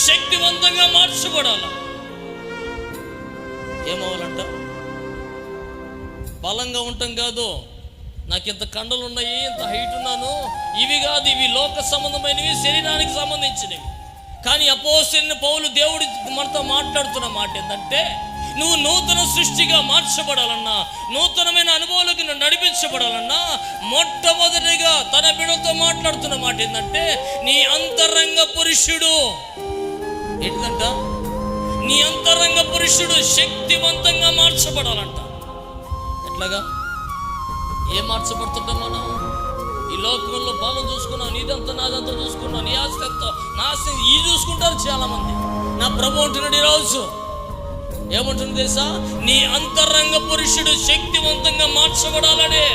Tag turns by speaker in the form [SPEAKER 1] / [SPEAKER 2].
[SPEAKER 1] శక్తివంతంగా మార్చబడాల. ఏమవ్వాలంట? బలంగా ఉండటం కాదు, నాకు ఇంత కండలు ఉన్నాయి, ఇంత హైట్ ఉన్నాను, ఇవి కాదు. ఇవి లోక సంబంధమైనవి, శరీరానికి సంబంధించినవి. కానీ అపోస్తలుడైన పౌలు దేవుడి మనతో మాట్లాడుతున్న మాట ఏంటంటే, నువ్వు నూతన సృష్టిగా మార్చబడాలన్నా, నూతనమైన అనుభవాలకు నువ్వు నడిపించబడాలన్నా, మొట్టమొదటిగా తన బిడ్డలతో మాట్లాడుతున్న మాట ఏంటంటే, నీ అంతరంగ పురుషుడు ఏంటంట? నీ అంతరంగ పురుషుడు శక్తివంతంగా మార్చబడాలంట. ఎట్లాగా? ఏం మార్చబడుతుంటాం మనం? ఈ లోకంలో బలం చూసుకున్నావు, నీదంతా నాదంతా చూసుకున్నావు, నీ ఆస్తి ఎంతో నా ఆస్తి ఈ చూసుకుంటారు చాలా మంది. నా ప్రభు అంటున్నాడు ఈరోజు, ఏమంటుంది తెలుసా? నీ అంతరంగ పురుషుడు శక్తివంతంగా మార్చబడాలనే.